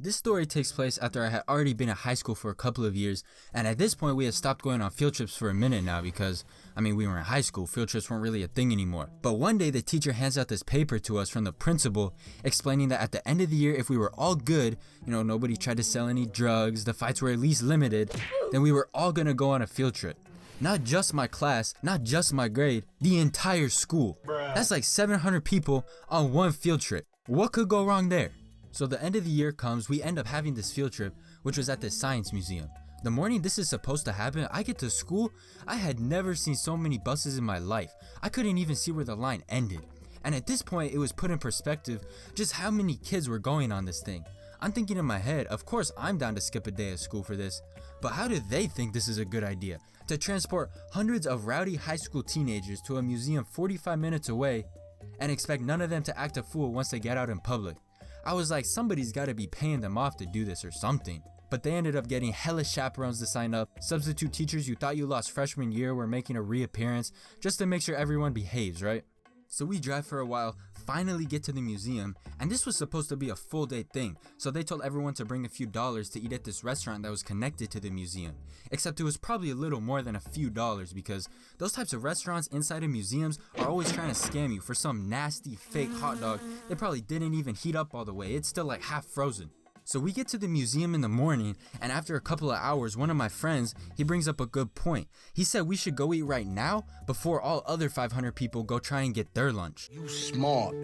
This story takes place after I had already been at high school for a couple of years, and at this point we had stopped going on field trips for a minute now because, we were in high school, field trips weren't really a thing anymore. But one day the teacher hands out this paper to us from the principal explaining that at the end of the year, if we were all good, nobody tried to sell any drugs, the fights were at least limited, then we were all gonna go on a field trip. Not just my class, not just my grade, the entire school. That's like 700 people on one field trip. What could go wrong there? So the end of the year comes, we end up having this field trip, which was at the science museum. The morning this is supposed to happen, I get to school, I had never seen so many buses in my life. I couldn't even see where the line ended. And at this point, it was put in perspective just how many kids were going on this thing. I'm thinking in my head, of course I'm down to skip a day of school for this, but how do they think this is a good idea? To transport hundreds of rowdy high school teenagers to a museum 45 minutes away and expect none of them to act a fool once they get out in public. I was like, somebody's gotta be paying them off to do this or something. But they ended up getting hella chaperones to sign up. Substitute teachers you thought you lost freshman year were making a reappearance just to make sure everyone behaves, right? So we drive for a while, finally get to the museum, and this was supposed to be a full day thing, so they told everyone to bring a few dollars to eat at this restaurant that was connected to the museum. Except it was probably a little more than a few dollars because those types of restaurants inside of museums are always trying to scam you for some nasty fake hot dog they probably didn't even heat up all the way, it's still like half frozen. So we get to the museum in the morning, and after a couple of hours, one of my friends, he brings up a good point. He said we should go eat right now before all other 500 people go try and get their lunch. You smart.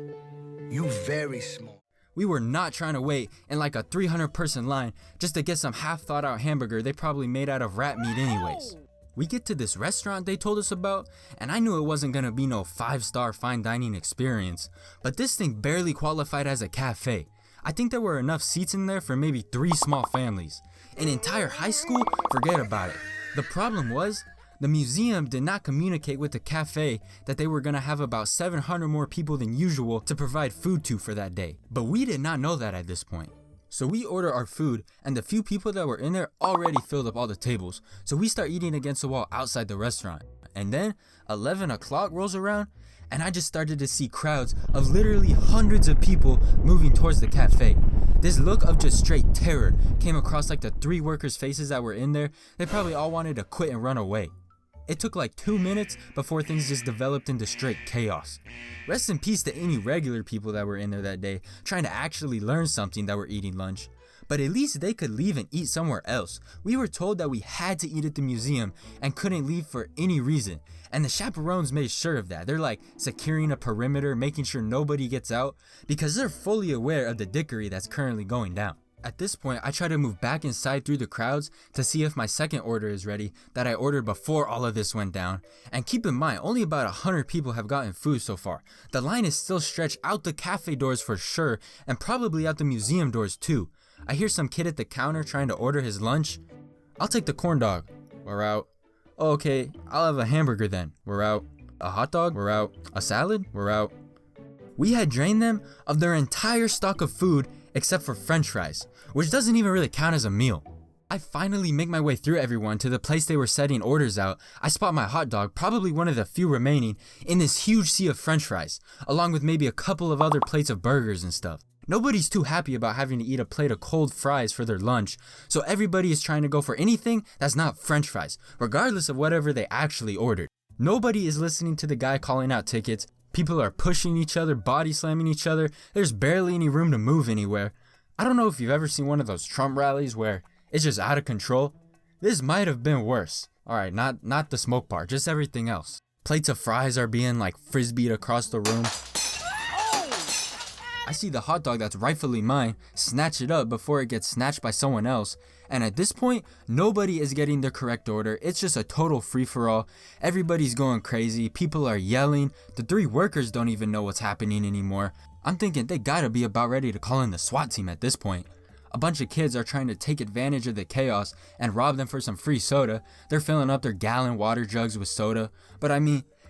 You very smart. We were not trying to wait in like a 300 person line just to get some half thought out hamburger they probably made out of rat meat anyways. We get to this restaurant they told us about, and I knew it wasn't gonna be no 5-star fine dining experience, but this thing barely qualified as a cafe. I think there were enough seats in there for maybe 3 small families. An entire high school? Forget about it. The problem was, the museum did not communicate with the cafe that they were gonna have about 700 more people than usual to provide food to for that day. But we did not know that at this point. So we order our food, and the few people that were in there already filled up all the tables. So we start eating against the wall outside the restaurant. And then 11 o'clock rolls around, and I just started to see crowds of literally hundreds of people moving towards the cafe. This look of just straight terror came across like the 3 workers' faces that were in there. They probably all wanted to quit and run away. It took like 2 minutes before things just developed into straight chaos. Rest in peace to any regular people that were in there that day, trying to actually learn something that were eating lunch. But at least they could leave and eat somewhere else. We were told that we had to eat at the museum and couldn't leave for any reason. And the chaperones made sure of that. They're like securing a perimeter, making sure nobody gets out, because they're fully aware of the dickery that's currently going down. At this point, I try to move back inside through the crowds to see if my second order is ready that I ordered before all of this went down. And keep in mind, only about 100 people have gotten food so far. The line is still stretched out the cafe doors for sure, and probably out the museum doors too. I hear some kid at the counter trying to order his lunch. I'll take the corn dog. We're out. Oh, okay, I'll have a hamburger then. We're out. A hot dog? We're out. A salad? We're out. We had drained them of their entire stock of food except for french fries, which doesn't even really count as a meal. I finally make my way through everyone to the place they were setting orders out. I spot my hot dog, probably one of the few remaining, in this huge sea of french fries, along with maybe a couple of other plates of burgers and stuff. Nobody's too happy about having to eat a plate of cold fries for their lunch, so everybody is trying to go for anything that's not french fries, regardless of whatever they actually ordered. Nobody is listening to the guy calling out tickets. People are pushing each other, body slamming each other. There's barely any room to move anywhere. I don't know if you've ever seen one of those Trump rallies where it's just out of control. This might have been worse. Alright, not the smoke part, just everything else. Plates of fries are being like frisbeed across the room. I see the hot dog that's rightfully mine, snatch it up before it gets snatched by someone else, and at this point, nobody is getting the correct order. It's just a total free-for-all. Everybody's going crazy, people are yelling, the 3 workers don't even know what's happening anymore. I'm thinking they gotta be about ready to call in the SWAT team at this point. A bunch of kids are trying to take advantage of the chaos and rob them for some free soda. They're filling up their gallon water jugs with soda, but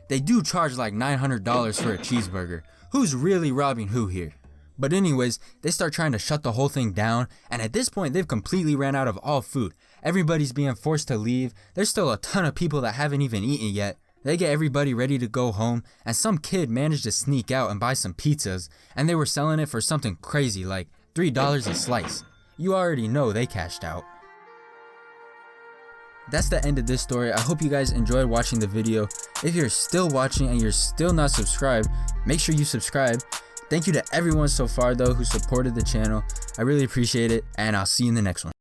they do charge like $900 for a cheeseburger. Who's really robbing who here? But anyways, they start trying to shut the whole thing down, and at this point they've completely ran out of all food. Everybody's being forced to leave. There's still a ton of people that haven't even eaten yet. They get everybody ready to go home, and some kid managed to sneak out and buy some pizzas, and they were selling it for something crazy like $3 a slice. you already know they cashed out. That's the end of this story. I hope you guys enjoyed watching the video. If you're still watching and you're still not subscribed, make sure you subscribe. Thank you to everyone so far though who supported the channel. I really appreciate it, and I'll see you in the next one.